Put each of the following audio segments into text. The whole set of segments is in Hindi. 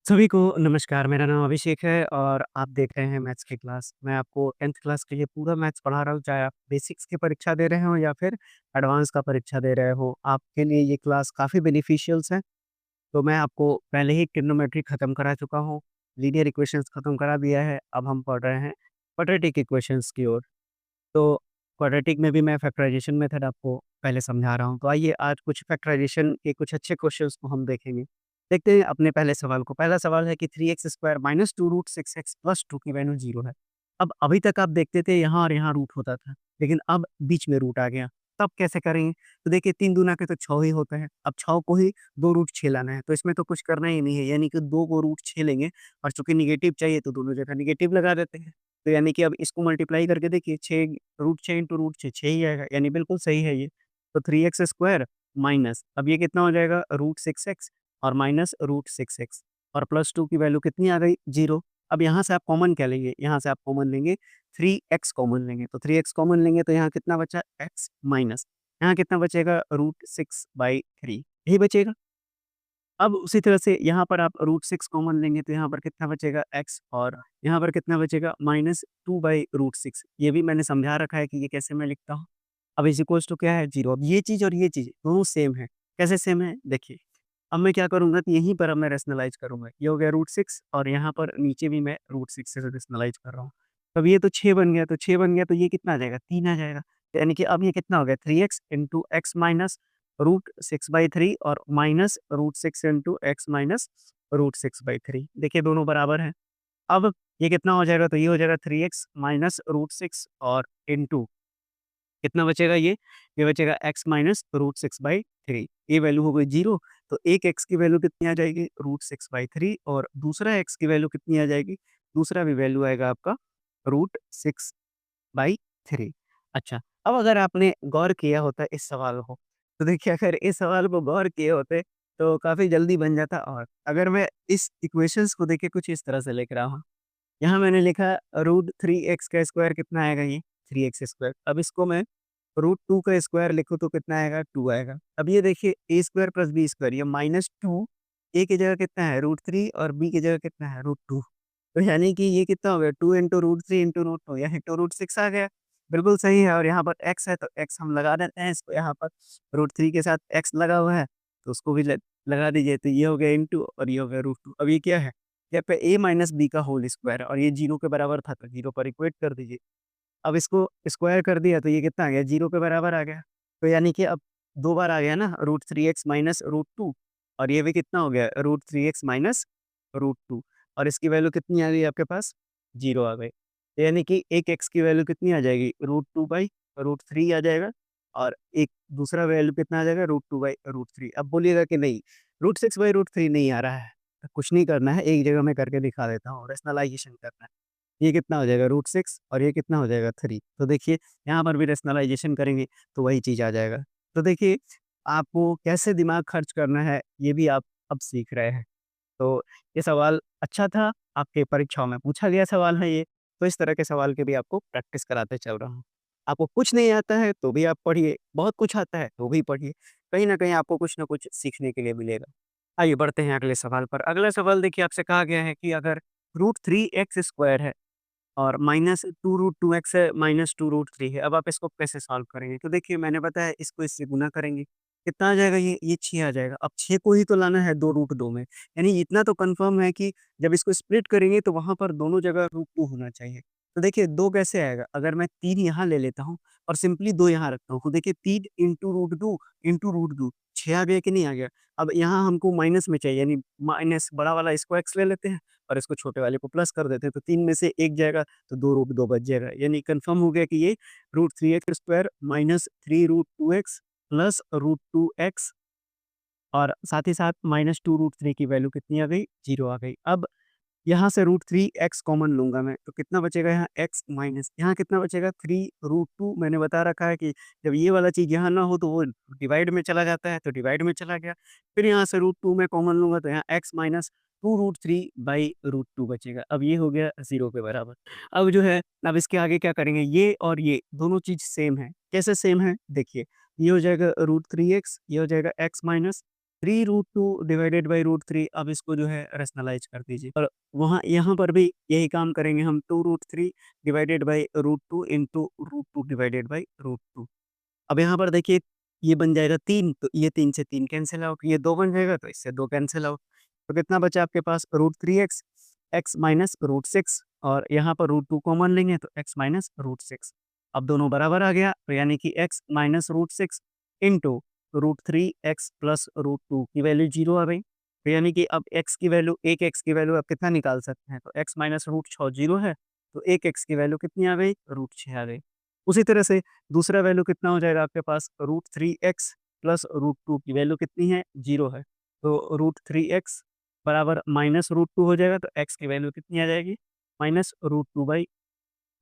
सभी को नमस्कार, मेरा नाम अभिषेक है और आप देख रहे हैं मैथ्स की क्लास। मैं आपको 10th क्लास के लिए पूरा मैथ्स पढ़ा रहा हूँ, चाहे आप बेसिक्स की परीक्षा दे रहे हो या फिर एडवांस का परीक्षा दे रहे हो। आपके लिए ये क्लास काफ़ी बेनिफिशियल्स है। तो मैं आपको पहले ही ट्रिग्नोमेट्री खत्म करा चुका हूँ, लीनियर इक्वेशंस खत्म करा दिया है, अब हम पढ़ रहे हैं क्वाड्रेटिक इक्वेशंस की ओर। तो क्वाड्रेटिक में भी मैं फैक्टराइज़ेशन मेथड आपको पहले समझा रहा हूँ। तो आइए आज कुछ फैक्टराइज़ेशन के कुछ अच्छे क्वेश्चन्स को हम देखेंगे। देखते हैं अपने पहले सवाल को। पहला सवाल है कि 3x square minus 2 root 6x plus 2 की वैल्यू 0 है। अब अभी तक आप देखते थे यहाँ और यहाँ रूट होता था, लेकिन अब बीच में रूट आ गया। तब कैसे करेंगे? तो देखिए 3 दूना के तो 6 ही होता है। अब 6 को ही 2 रूट 6 लाना है, तो इसमें तो कुछ करना ही नहीं है, यानी कि 2 को रूट 6 लेंगे और चूँकि नेगेटिव चाहिए तो दोनों जगह नेगेटिव लगा देते हैं। तो यानी कि अब इसको मल्टीप्लाई करके देखिए 6 रूट 6 इंटू रूट 6 6 ही आएगा, यानी बिल्कुल सही है ये। तो 3x स्क्वायर माइनस अब ये कितना हो जाएगा रूट 6x और माइनस रूट 6x और प्लस 2 की वैल्यू कितनी आ गई 0। अब यहाँ से आप कॉमन क्या लेंगे? यहाँ से आप कॉमन लेंगे 3x कॉमन लेंगे, तो 3x कॉमन लेंगे तो यहाँ कितना बचा x माइनस यहाँ कितना बचेगा रूट 6/3 यही बचेगा। अब उसी तरह से यहाँ पर आप रूट 6 कॉमन लेंगे तो यहाँ पर कितना बचेगा x और यहाँ पर कितना बचेगा माइनस 2/√6। ये भी मैंने समझा रखा है कि ये कैसे मैं लिखता हूँ। अब इज़ इक्वल्स टू क्या है 0। अब ये चीज़ और ये चीज़ दोनों सेम है। कैसे सेम है? देखिए, अब मैं क्या करूँगा कि यहीं पर अब मैं रैशनलाइज़ करूँगा। ये हो गया रूट 6 और यहाँ पर नीचे भी मैं रूट 6 से रैशनलाइज़ कर रहा हूँ। अब ये तो 6 बन गया, तो 6 बन गया तो ये कितना आ जाएगा 3 आ जाएगा। यानी कि अब ये कितना हो गया 3x into x minus root 6/3 और minus root 6 into x minus root 6/3। देखिए दोनों बराबर हैं। अब ये कितना हो जाएगा? तो ये हो जाएगा 3x माइनस रूट 6 और इंटू कितना बचेगा ये बचेगा x माइनस रूट 6/3। ये वैल्यू हो गई 0। तो एक x की वैल्यू कितनी आ जाएगी? रूट 6/3 और दूसरा x की वैल्यू कितनी आ जाएगी? दूसरा भी वैल्यू आएगा आपका रूट 6/3। अच्छा, अब अगर आपने गौर किया होता इस सवाल को, तो देखिए अगर इस सवाल को गौर किए होते तो काफ़ी जल्दी बन जाता। और अगर मैं इस इक्वेशंस को देखिए कुछ इस तरह से लिख रहा हूँ। यहाँ मैंने लिखा रूट 3x का स्क्वायर कितना आएगा ये? 3x square. अब इसको मैं रूट 2 का स्क्वायर लिखूँ तो कितना आएगा? 2 आएगा। अब ये देखिए a square plus b square ये -2 a की जगह कितना है? रूट 3 और b की जगह कितना है? रूट 2। तो यानी कि ये कितना हो गया 2 इंटू रूट 3 इंटू रूट 2 या इंटू रूट 6 आ गया। बिल्कुल सही है और यहाँ पर x है तो x हम लगा देते हैं इसको यहाँ पर रूट 3 के साथ x लगा हुआ है तो उसको भी लगा दीजिए। तो ये हो गया इंटू और ये हो गया रूट 2। अब ये क्या है? यहाँ पे a माइनस बी का होल स्क्वायर है और ये 0 के बराबर था तो 0 पर इक्वेट कर दीजिए। अब इसको स्क्वायर कर दिया तो ये कितना आ गया 0 के बराबर आ गया। तो यानी कि अब 2 बार आ गया ना रूट 3x माइनस रूट 2 और ये भी कितना हो गया रूट 3x माइनस रूट 2 और इसकी वैल्यू कितनी आ गई आपके पास 0 आ गई। तो यानी कि एक x की वैल्यू कितनी आ जाएगी रूट 2 बाई रूट 3 आ जाएगा और एक दूसरा वैल्यू कितना आ जाएगा रूट 2 बाई रूट 3। अब बोलिएगा कि नहीं रूट 6 बाई रूट 3 नहीं आ रहा है, तो कुछ नहीं करना है, एक जगह मैं करके दिखा देता हूँ, रैशनलाइज़ेशन करना है। ये कितना हो जाएगा रूट 6 और ये कितना हो जाएगा 3। तो देखिए यहाँ पर भी रैशनलाइज़ेशन करेंगे तो वही चीज़ आ जाएगा। तो देखिए आपको कैसे दिमाग खर्च करना है ये भी आप अब सीख रहे हैं। तो ये सवाल अच्छा था, आपके परीक्षाओं में पूछा गया सवाल है ये, तो इस तरह के सवाल की भी आपको प्रैक्टिस कराते चल रहा हूँ। आपको कुछ नहीं आता है तो भी आप पढ़िए, बहुत कुछ आता है तो भी पढ़िए, कहीं न कहीं आपको कुछ न कुछ सीखने के लिए मिलेगा। आइए बढ़ते हैं अगले सवाल पर। अगला सवाल देखिए आपसे कहा गया है कि अगर रूट 3x स्क्वायर है और माइनस 2 रूट 2x है, माइनस 2 रूट 3 है। अब आप इसको कैसे सॉल्व करेंगे? तो देखिए मैंने बताया इसको इससे गुना करेंगे। कितना आ जाएगा ये 6 आ जाएगा। अब 6 को ही तो लाना है 2 रूट 2 में। यानी इतना तो कन्फर्म है कि जब इसको स्प्लिट करेंगे तो वहाँ पर दोनों जगह रूट 2 होना चाहिए। तो देखिए 2 कैसे आएगा? अगर मैं 3 यहाँ ले लेता हूँ और सिंपली 2 यहाँ रखता हूँ, तो देखिए 3 इंटू रूट 2 6 आ गया कि नहीं आ गया? अब यहाँ हमको माइनस में चाहिए यानी माइनस बड़ा वाला इसको x ले लेते हैं और इसको छोटे वाले को प्लस कर देते हैं। तो 3 में से 1 जाएगा तो 2 रूट 2 बच जाएगा। यानी कन्फर्म हो गया कि ये root 3x square minus 3 root 2x plus root 2x और साथ ही साथ माइनस 2 रूट 3 की वैल्यू कितनी आ गई? 0 आ गई। अब यहाँ से रूट 3x कॉमन लूँगा मैं, तो कितना बचेगा यहाँ x माइनस यहाँ कितना बचेगा 3 रूट 2। मैंने बता रखा है कि जब ये वाला चीज़ यहाँ ना हो तो वो डिवाइड में चला जाता है, तो डिवाइड में चला गया। फिर यहाँ से रूट 2 मैं कॉमन लूँगा तो यहाँ x minus 2 root 3 by root 2 बचेगा। अब ये हो गया 0 के बराबर। अब जो है अब इसके आगे क्या करेंगे ये और ये दोनों चीज़ सेम है। कैसे सेम है? देखिए ये हो जाएगा रूट 3x ये हो जाएगा x माइनस 3√2 डिवाइडेड बाई √3, अब इसको जो है रैशनलाइज़ कर दीजिए और वहाँ यहाँ पर भी यही काम करेंगे हम, 2√3 divided by √2 into √2 divided by √2। अब यहाँ पर देखिए ये बन जाएगा 3, तो ये 3 से 3 कैंसल आउट, ये 2 बन जाएगा तो इससे 2 कैंसल आउट। तो कितना बचा आपके पास √3x, x माइनस √6 और यहाँ पर √2 कॉमन लेंगे तो x माइनस √6। अब दोनों बराबर आ गया तो यानी कि x minus √6 into √3x plus √2 की वैल्यू 0 आ गई। तो यानी कि अब x की वैल्यू, एक x की वैल्यू आप कितना निकाल सकते हैं? तो x माइनस √6 0 है, तो एक x की वैल्यू कितनी आ गई? √6 आ गई। उसी तरह से दूसरा वैल्यू कितना हो जाएगा आपके पास? √3x प्लस √2 की वैल्यू कितनी है? 0 है। तो √3x बराबर माइनस √2 हो जाएगा, तो x की वैल्यू कितनी आ जाएगी? Minus √2 by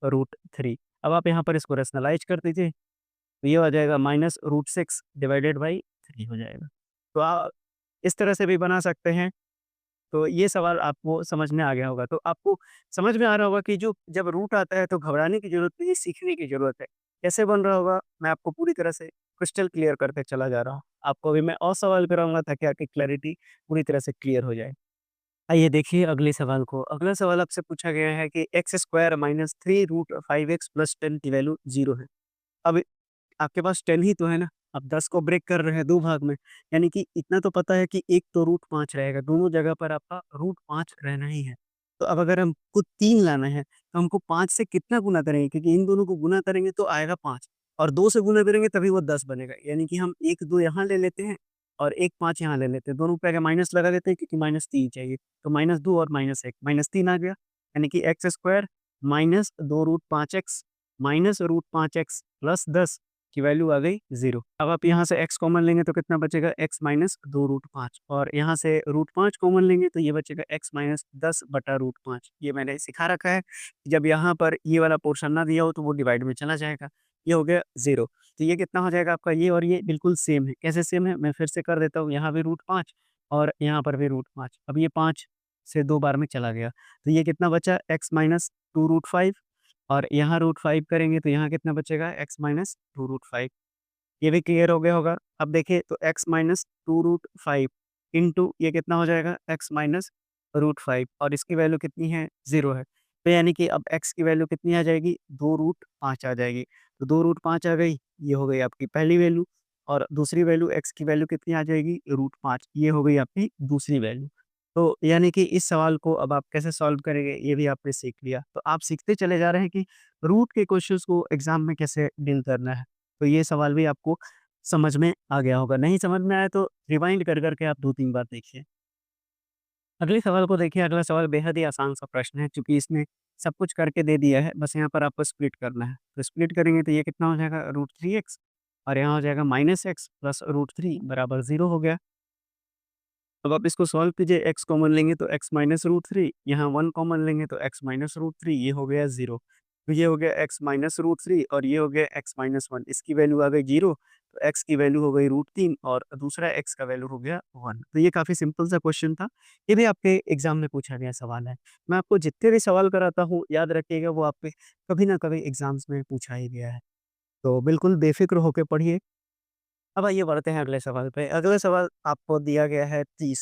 √3। अब आप यहाँ पर इसको रैशनलाइज़ कर दीजिए, तो ये आ जाएगा माइनस √6 डिवाइडेड बाई 3 हो जाएगा। तो इस तरह से भी बना सकते हैं। तो ये सवाल आपको समझ में आ गया होगा। तो आपको समझ में आ रहा होगा कि जो जब रूट आता है तो घबराने की ज़रूरत नहीं, सीखने की ज़रूरत है। कैसे बन रहा होगा, मैं आपको पूरी तरह से क्रिस्टल क्लियर करते चला जा रहा हूँ। आपको अभी मैं और सवाल कराऊँगा ताकि आपकी क्लैरिटी पूरी तरह से क्लियर हो जाए। आइए देखिए अगले सवाल को। अगला सवाल आपसे पूछा गया है कि x square minus 3√5x plus 10 की वैल्यू 0 है। अब आपके पास 10 ही तो है ना, आप 10 को ब्रेक कर रहे हैं 2 भाग में, यानी कि इतना तो पता है कि एक तो √5 रहेगा, दोनों जगह पर आपका √5 रहना ही है। तो अब अगर हमको 3 लाना है, तो हमको 5 से कितना गुना करेंगे? क्योंकि इन दोनों को गुना करेंगे तो आएगा 5 और 2 से गुना करेंगे तभी वो 10 बनेगा। यानी कि हम 1 2 यहाँ ले लेते हैं और 1 5 यहाँ ले लेते हैं। दोनों पे आगे माइनस लगा देते हैं क्योंकि -3 चाहिए। तो -2 और -1 -3 आ गया। यानी कि x square minus 2√5x minus √5x plus 10 की वैल्यू आ गई 0। अब आप यहाँ से x कॉमन लेंगे तो कितना बचेगा? x माइनस 2√5 और यहाँ से √5 कॉमन लेंगे तो ये बचेगा x माइनस 10 बटा √5। ये मैंने सिखा रखा है कि जब यहाँ पर ये वाला पोर्शन ना दिया हो तो वो डिवाइड में चला जाएगा। ये हो गया 0। तो ये कितना हो जाएगा आपका? ये और ये बिल्कुल सेम है। कैसे सेम है? मैं फिर से कर देता हूँ। यहाँ भी √5 और यहाँ पर भी √5। अब ये 5 से 2 बार में चला गया। तो ये कितना बचा? x माइनस 2√5 और यहाँ √5 करेंगे तो यहाँ कितना बचेगा? x minus 2√5। ये भी क्लियर हो गया होगा। अब देखिए तो x माइनस 2√5 इंटू ये कितना हो जाएगा? x माइनस √5 और इसकी वैल्यू कितनी है? 0 है। तो यानी कि अब x की वैल्यू कितनी आ जाएगी? 2√5 आ जाएगी। तो 2√5 आ गई, ये हो गई आपकी पहली वैल्यू और दूसरी वैल्यू x की वैल्यू कितनी आ जाएगी? √5, ये हो गई आपकी दूसरी वैल्यू। तो यानी कि इस सवाल को अब आप कैसे सॉल्व करेंगे, ये भी आपने सीख लिया। तो आप सीखते चले जा रहे हैं कि रूट के क्वेश्चंस को एग्ज़ाम में कैसे डील करना है। तो ये सवाल भी आपको समझ में आ गया होगा। नहीं समझ में आया तो रिवाइंड कर के आप 2-3 बार देखिए। अगले सवाल को देखिए, अगला सवाल बेहद ही आसान सा प्रश्न है क्योंकि इसमें सब कुछ करके दे दिया है, बस यहाँ पर आपको स्प्लिट करना है। तो स्प्लिट करेंगे तो ये कितना हो जाएगा? √3x और यहाँ हो जाएगा -x प्लस √3 बराबर 0 हो गया। अब आप इसको सॉल्व कीजिए, x कॉमन लेंगे तो x माइनस √3, यहाँ 1 कॉमन लेंगे तो x माइनस √3, ये हो गया 0। तो ये हो गया x माइनस √3 और ये हो गया x माइनस 1, इसकी वैल्यू आ गई 0, तो x की वैल्यू हो गई √3 और दूसरा x का वैल्यू हो गया 1। तो ये काफ़ी सिंपल सा क्वेश्चन था, ये भी आपके एग्जाम में पूछा गया सवाल है। मैं आपको जितने भी सवाल कराता हूँ, याद रखिएगा वो आपके कभी ना कभी एग्जाम्स में पूछा ही गया है। तो बिल्कुल बेफिक्र होके पढ़िए। अब आइए बढ़ते हैं अगले सवाल पे। अगला सवाल आपको दिया गया है 30।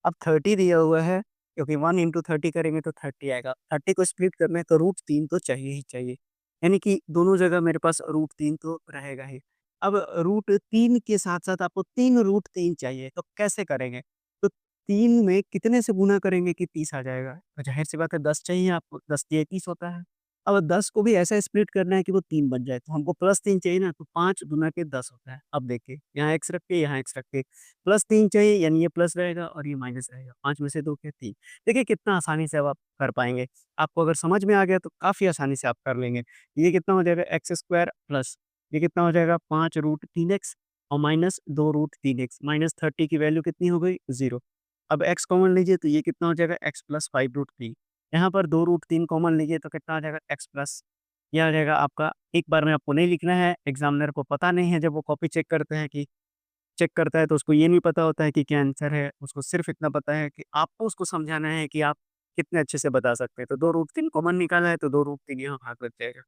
अब 30 दिया हुआ है, क्योंकि 1 इंटू 30 करेंगे तो 30 आएगा। 30 को स्प्लिट करना है तो √3 तो चाहिए ही चाहिए। यानी कि दोनों जगह मेरे पास √3 तो रहेगा ही। अब √3 के साथ-साथ आपको 3 √3 चाहिए, तो कैसे करेंगे? तो 3 में कितने से गुना करेंगे कि 30 आ जाएगा? तो ज़ाहिर-सी बात है 10 चाहिए आपको, 10 तिया 30 होता है। अब 10 को भी ऐसा स्प्लिट करना है कि वो 3 बन जाए, तो हमको प्लस 3 चाहिए ना, तो 5 गुना के 10 होता है। अब देखिए, यहाँ x रख के, यहाँ x रख के, प्लस 3 चाहिए यानी ये प्लस रहेगा और ये माइनस रहेगा। 5 में से 2 गया 3। देखिए कितना आसानी से अब आप कर पाएँगे। आपको अगर समझ में आ गया तो काफ़ी आसानी से आप कर लेंगे। ये कितना हो जाएगा? एक्स स्क्वायर प्लस ये कितना हो जाएगा? 5√3x और माइनस 2√3x, -30 की वैल्यू कितनी हो गई? 0। अब x कॉमन लीजिए तो ये कितना हो जाएगा? x plus 5√3। यहाँ पर 2√3 कॉमन लीजिए तो कितना आ जाएगा? x प्लस ये आ जाएगा आपका, एक बार में आपको नहीं लिखना है, एग्ज़ामिनर को पता नहीं है जब वो कॉपी चेक करते हैं कि चेक करता है तो उसको ये नहीं पता होता है कि क्या आंसर है, उसको सिर्फ़ इतना पता है कि आपको उसको समझाना है कि आप कितने अच्छे से बता सकते हैं। तो 2√3 कॉमन निकाला है तो 2√3 यहाँ भाग लग जाएगा,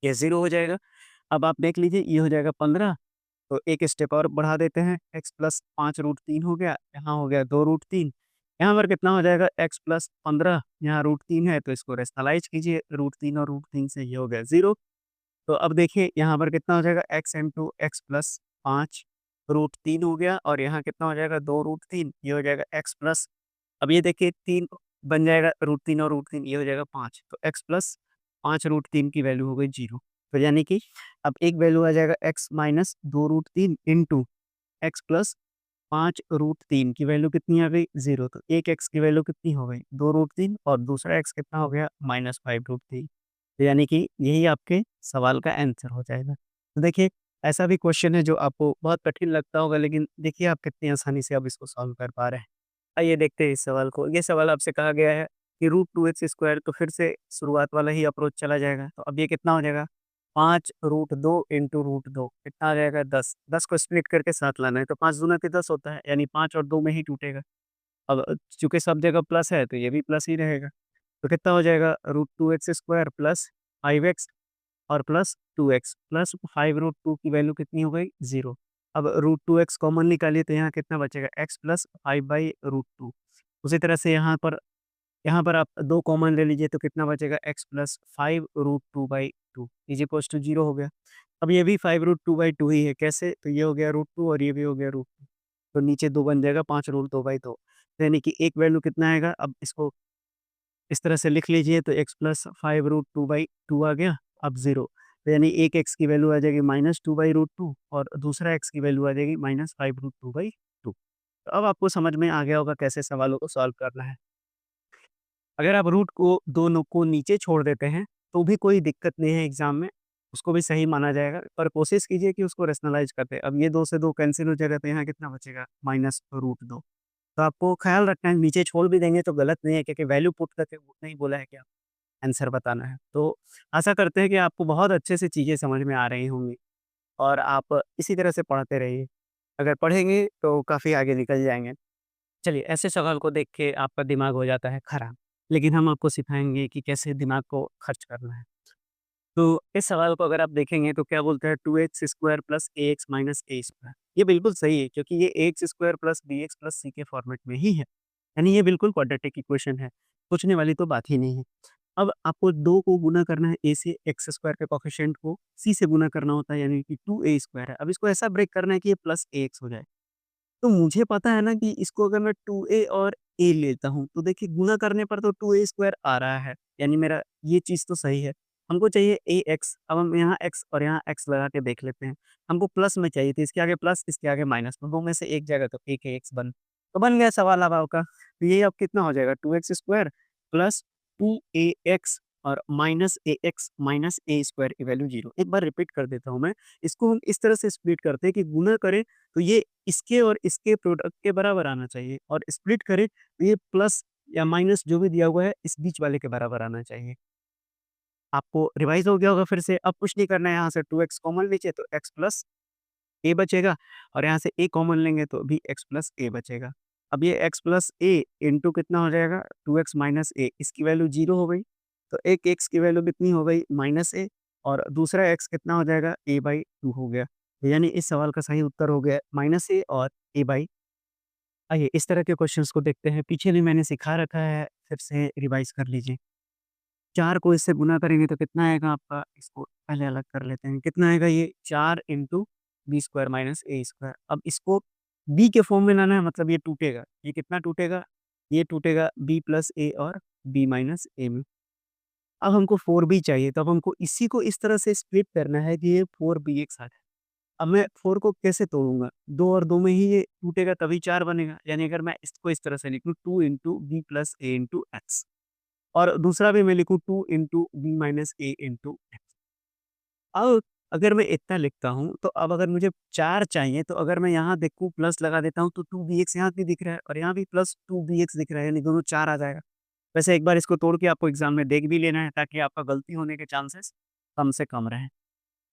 ये 0 हो जाएगा। अब आप देख लीजिए ये हो जाएगा 15, तो एक स्टेप और बढ़ा देते हैं, x प्लस 5√3 हो गया, यहाँ हो गया 2√3, यहाँ पर कितना हो जाएगा x प्लस 15, यहाँ √3 है तो इसको रेशनलाइज़ कीजिए, √3 और √3 से ये हो गया 0। तो अब देखिए यहाँ पर कितना हो जाएगा x इंटू एक्स प्लस 5√3 हो गया और यहाँ कितना हो जाएगा 2√3, ये हो जाएगा x प्लस, अब ये देखिए 3 बन जाएगा, √3 और √3 ये हो जाएगा 5, तो x प्लस 5√3 की वैल्यू हो गई 0। तो यानी कि अब एक वैल्यू आ जाएगा x minus 2√3 into x plus 5√3 की वैल्यू कितनी आ गई 0, तो एक x की वैल्यू कितनी हो गई 2√3 और दूसरा x कितना हो गया -5√3। तो यानी कि यही आपके सवाल का आंसर हो जाएगा। तो देखिए ऐसा भी क्वेश्चन है जो आपको बहुत कठिन लगता होगा, लेकिन देखिए आप कितनी आसानी से अब इसको सॉल्व कर पा रहे हैं। आइए देखते हैं इस सवाल को। ये सवाल आपसे कहा गया है कि √2x², तो फिर से शुरुआत वाला ही अप्रोच चला जाएगा। तो अब ये कितना हो जाएगा 5√2 इंटू √2 कितना आ जाएगा 10। 10 को स्प्लिट करके 7 लाना है, तो 5 दूना के 10 होता है, यानी 5 और 2 में ही टूटेगा। अब चूँकि सब जगह प्लस है तो ये भी प्लस ही रहेगा। तो कितना हो जाएगा √2x² प्लस 5x और प्लस 2x प्लस 5√2 की वैल्यू कितनी हो गई 0। अब √2x कॉमन निकालिए तो यहाँ कितना बचेगा x प्लस 5/√2। उसी तरह से यहाँ पर आप 2 कॉमन ले लीजिए तो कितना बचेगा x plus 5√2/2 is equals to 0 हो गया। अब ये भी 5√2/2 ही है, कैसे? तो ये हो गया √2 और ये भी हो गया √2, तो नीचे 2 बन जाएगा 5√2/2, तो यानी कि एक वैल्यू कितना आएगा, अब इसको इस तरह से लिख लीजिए तो x प्लस 5√2/2 आ गया, अब 0, तो यानी एक x की वैल्यू आ जाएगी -2/√2 और दूसरा x की वैल्यू आ जाएगी -5√2/2। तो अब आपको समझ में आ गया होगा कैसे सवालों को सॉल्व करना है। अगर आप रूट को दोनों को नीचे छोड़ देते हैं, तो भी कोई दिक्कत नहीं है एग्ज़ाम में, उसको भी सही माना जाएगा, पर कोशिश कीजिए कि उसको रैशनलाइज़ करते हैं। अब ये 2 से 2 कैंसल हो जाएगा, तो यहाँ कितना बचेगा -√2। तो आपको ख़्याल रखना है, नीचे छोड़ भी देंगे तो गलत नहीं है, क्योंकि वैल्यू पुट करके उतना ही बोला है कि आपको आंसर बताना है। तो आशा करते हैं कि आपको बहुत अच्छे से चीज़ें समझ में आ रही होंगी और आप इसी तरह से पढ़ते रहिए। अगर पढ़ेंगे तो काफ़ी आगे निकल जाएँगे। चलिए, ऐसे सवाल को देख के आपका दिमाग हो जाता है खराब, लेकिन हम आपको सिखाएँगे कि कैसे दिमाग को खर्च करना है। तो इस सवाल को अगर आप देखेंगे तो क्या बोलता है 2x² plus ax minus a²। ये बिल्कुल सही है, क्योंकि ये ax² plus bx plus c के फॉर्मेट में ही है। यानी ये बिल्कुल क्वाड्रेटिक इक्वेशन है, सोचने वाली तो बात ही नहीं है। अब आपको 2 को गुना करना है a से, x² के कोएफ़िशिएंट को c से गुना करना होता है, यानी कि 2a² है। अब इसको ऐसा ब्रेक करना है कि ये प्लस ax हो जाए। तो मुझे पता है ना कि इसको अगर मैं 2a और a लेता हूँ, तो देखिए गुना करने पर तो 2a² आ रहा है, यानी मेरा ये चीज़ तो सही है। हमको चाहिए ax, अब हम यहाँ x और यहाँ x लगा के देख लेते हैं। हमको प्लस में चाहिए थी, इसके आगे प्लस, इसके आगे माइनस, तो 2 में से एक जाएगा तो एक ax तो बन गया सवाल अब आपका। तो ये अब कितना हो जाएगा 2x² प्लस 2ax और माइनस ax माइनस a² की वैल्यू 0। एक बार रिपीट कर देता हूँ मैं, इसको हम इस तरह से स्प्लिट करते हैं कि गुना करें तो ये इसके और इसके प्रोडक्ट के बराबर आना चाहिए, और स्प्लिट करें तो ये प्लस या माइनस जो भी दिया हुआ है इस बीच वाले के बराबर आना चाहिए। आपको रिवाइज़ हो गया होगा फिर से, अब कुछ नहीं करना है, यहाँ से 2x कॉमन लीजिए तो x प्लस a बचेगा और यहाँ से a कॉमन लेंगे तो भी x प्लस a बचेगा। अब ये x प्लस a इंटू कितना हो जाएगा 2x माइनस a, इसकी वैल्यू 0 हो गई, तो एक x की वैल्यू कितनी हो गई -a और दूसरा x कितना हो जाएगा a/2 हो गया। तो यानी इस सवाल का सही उत्तर हो गया -a और a/। आइए इस तरह के क्वेश्चंस को देखते हैं, पीछे भी मैंने सिखा रखा है, फिर से रिवाइज़ कर लीजिए। 4 को इससे गुना करेंगे तो कितना आएगा आपका, इसको पहले अलग कर लेते हैं। कितना आएगा ये 4 इंटू b² माइनस a²। अब इसको b के फॉर्म में लाना है, मतलब ये टूटेगा। ये कितना टूटेगा? ये टूटेगा b प्लस a और b माइनस a में। अब हमको 4b चाहिए, तो अब हमको इसी को इस तरह से स्प्लिट करना है कि ये 4bx आ जाए। अब मैं 4 को कैसे तोड़ूँगा? 2 और 2 में ही ये टूटेगा तभी 4 बनेगा। यानी अगर मैं इसको इस तरह से लिखूँ 2 into b plus a into x, और दूसरा भी मैं लिखूँ 2 into b minus a into x। अब अगर मैं इतना लिखता हूँ, तो अब अगर मुझे 4 चाहिए, तो अगर मैं यहाँ देखूँ प्लस लगा देता हूँ तो 2bx यहाँ भी दिख रहा है और यहाँ भी प्लस 2bx दिख रहा है, यानी दोनों 4 आ जाएगा। वैसे एक बार इसको तोड़ के आपको एग्ज़ाम में देख भी लेना है, ताकि आपका गलती होने के चांसेस कम से कम रहें।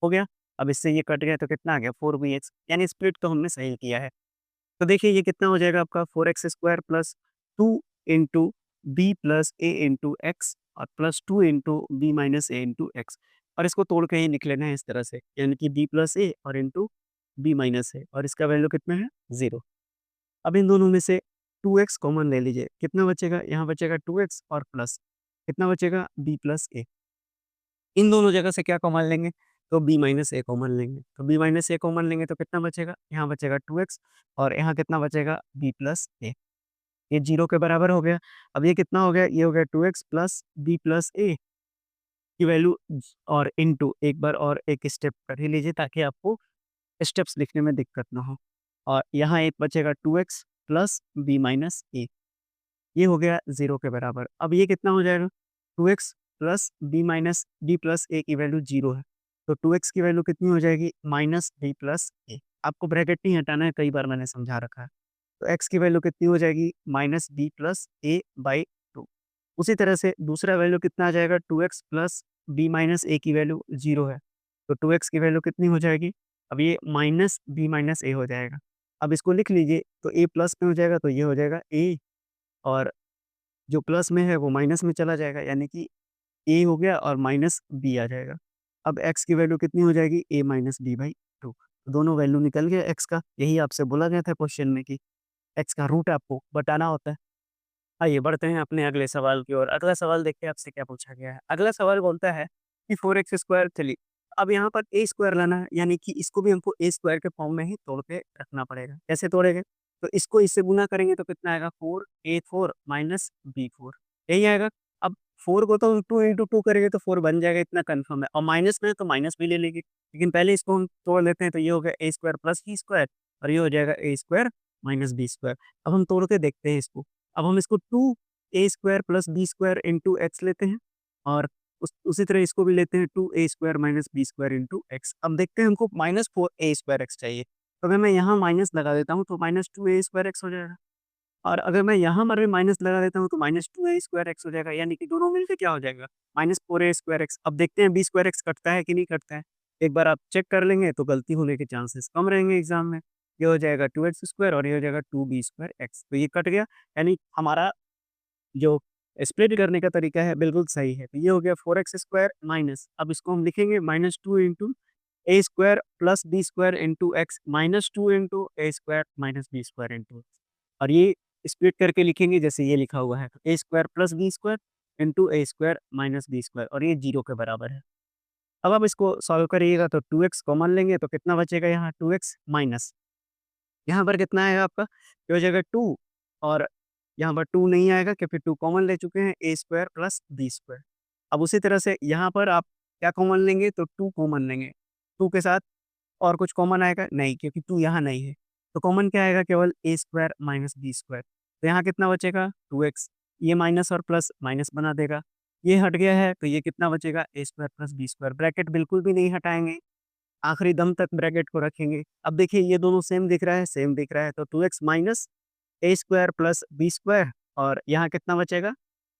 हो गया? अब इससे ये कट गया तो कितना आ गया 4bx, यानी स्प्लिट तो हमने सही किया है। तो देखिए ये कितना हो जाएगा आपका 4x² plus 2 into B plus A into X और plus 2 into B minus A into X, और इसको तोड़ के ही लिख लेना है इस तरह से, यानी कि बी प्लस ए और इंटू बी माइनस है और इसका वैल्यू कितना है 0। अब इन दोनों में से 2x कॉमन ले लीजिए, कितना बचेगा? यहाँ बचेगा 2x और प्लस कितना बचेगा? b प्लस ए। इन दोनों जगह से क्या कॉमन लेंगे? तो b माइनस ए कॉमन लेंगे। तो b माइनस ए कॉमन लेंगे तो कितना बचेगा? यहाँ बचेगा 2x और यहाँ कितना बचेगा? b प्लस ए। ये 0 के बराबर हो गया। अब ये कितना हो गया? ये हो गया 2x plus b plus A की वैल्यू और इनटू एक बार और एक स्टेप कर ही लीजिए ताकि आपको स्टेप्स लिखने में दिक्कत ना हो। और यहाँ एक बचेगा 2x प्लस b माइनस ए, ये हो गया 0 के बराबर। अब ये कितना हो जाएगा? 2x plus b minus b plus A की वैल्यू 0 है, तो 2x की वैल्यू कितनी हो जाएगी? माइनस b प्लस ए। आपको ब्रैकेट नहीं हटाना है, कई बार मैंने समझा रखा है। तो x की वैल्यू कितनी हो जाएगी? Minus b plus A by 2। उसी तरह से दूसरा वैल्यू कितना आ जाएगा? 2x प्लस b माइनस ए की वैल्यू 0 है, तो 2x की वैल्यू कितनी हो जाएगी? अब ये माइनस b माइनस ए हो जाएगा। अब इसको लिख लीजिए, तो a प्लस में हो जाएगा तो ये हो जाएगा a, और जो प्लस में है वो माइनस में चला जाएगा, यानी कि a हो गया और माइनस b आ जाएगा। अब x की वैल्यू कितनी हो जाएगी? a minus b by 2। दोनों वैल्यू निकल गया x का, यही आपसे बोला गया था क्वेश्चन में कि x का रूट आपको बताना होता है। आइए बढ़ते हैं अपने अगले सवाल की ओर। अगला सवाल देखिए आपसे क्या पूछा गया है। अगला सवाल बोलता है कि 4x स्क्वायर, चलिए अब यहाँ पर ए स्क्वायर लाना है, यानी कि इसको भी हमको ए स्क्वायर के फॉर्म में ही तोड़ के रखना पड़ेगा। कैसे तोड़ेंगे? तो इसको इससे गुना करेंगे तो कितना आएगा? 4a4 माइनस b4, यही आएगा। अब 4 को तो 2 इंटू 2 करेंगे तो 4 बन जाएगा, इतना कंफर्म है। और माइनस में है तो माइनस भी ले लेंगे, लेकिन पहले इसको हम तोड़ लेते हैं। तो ये हो गया A square plus B square और ये हो जाएगा ए स्क्वायर माइनस बी स्क्वायर। अब हम तोड़ के देखते हैं इसको। अब हम इसको 2a square plus B square into x लेते हैं और उसी तरह इसको भी लेते हैं 2a square minus B square into x. अब देखते हैं हमको माइनस 4a स्क्वायर एक्स चाहिए, तो अगर मैं यहाँ माइनस लगा देता हूँ तो माइनस 2a स्क्वायर एक्स हो जाएगा, और अगर मैं यहाँ पर भी माइनस लगा देता हूँ तो माइनस 2a स्क्वायर एक्स हो जाएगा, यानी कि दोनों मिलकर क्या हो जाएगा? Minus 4a square x. अब देखते हैं बी स्क्वायर एक्स कटता है कि नहीं कटता है। एक बार आप चेक कर लेंगे तो गलती होने के चांसेस कम रहेंगे एग्जाम में। ये हो जाएगा 2x स्क्वायर और ये हो जाएगा 2b स्क्वायर एक्स, तो ये कट गया, यानी हमारा जो स्प्लिट करने का तरीका है बिल्कुल सही है। तो ये हो गया 4x स्क्वायर माइनस, अब इसको हम लिखेंगे minus 2 into A square plus B square into x minus 2 into A square minus B square into, और ये स्प्लिट करके लिखेंगे जैसे ये लिखा हुआ है, A square plus B square into A square minus B square, और ये 0 के बराबर है। अब आप इसको सॉल्व करिएगा तो 2x कॉमन लेंगे तो कितना बचेगा? यहाँ 2x माइनस, यहाँ पर कितना आएगा आपका? ये हो जाएगा 2, और यहाँ पर 2 नहीं आएगा क्योंकि 2 कॉमन ले चुके हैं, ए स्क्वायर प्लस बी स्क्वायर। अब उसी तरह से यहाँ पर आप क्या कॉमन लेंगे? तो 2 कॉमन लेंगे। 2 के साथ और कुछ कॉमन आएगा? नहीं, क्योंकि 2 यहाँ नहीं है। तो कॉमन क्या आएगा? केवल ए स्क्वायर माइनस बी स्क्वायर। तो यहाँ कितना बचेगा? 2x। ये माइनस और प्लस माइनस बना देगा। ये हट गया है तो ये कितना बचेगा? A square plus B square. Bracket बिल्कुल भी नहीं हटाएँगे, आखिरी दम तक ब्रैकेट को रखेंगे। अब देखिए ये दोनों सेम दिख रहा है, सेम दिख रहा है, तो 2x minus A square plus B square, और यहाँ कितना बचेगा?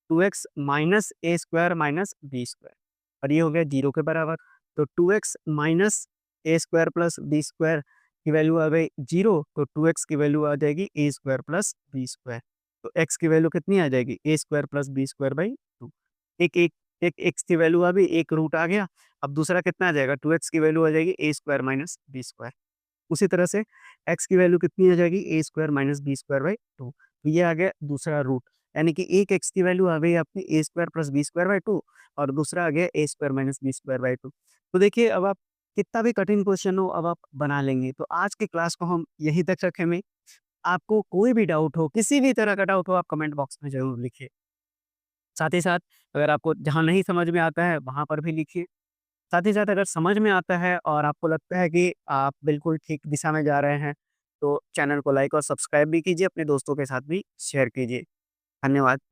2x minus A square minus B square, और ये हो गया 0 के बराबर। तो 2x minus A square plus B square की वैल्यू आ गई 0, तो 2x की वैल्यू आ जाएगी A square plus B square. तो x की वैल्यू कितनी आ जाएगी? A square plus B square by 2। एक एक एक x की वैल्यू आ गई, एक रूट आ गया। अब दूसरा कितना आ जाएगा? 2x की वैल्यू आ जाएगी A square minus B square. उसी तरह से x की वैल्यू कितनी आ जाएगी? A square minus B square by 2। तो ये आ गया दूसरा रूट, यानी कि एक x की वैल्यू आ गई आपकी A square plus B square by 2, और दूसरा आ गया A square minus B square by 2। तो देखिए अब आप कितना भी कठिन क्वेश्चन हो अब आप बना लेंगे। तो आज की क्लास को हम यहीं तक रखेंगे। आपको कोई भी डाउट हो, किसी भी तरह का डाउट हो, आप कमेंट बॉक्स में ज़रूर लिखिए। साथ ही साथ अगर आपको जहाँ नहीं समझ में आता है वहाँ पर भी लिखिए। साथ ही साथ अगर समझ में आता है और आपको लगता है कि आप बिल्कुल ठीक दिशा में जा रहे हैं, तो चैनल को लाइक और सब्सक्राइब भी कीजिए, अपने दोस्तों के साथ भी शेयर कीजिए। धन्यवाद।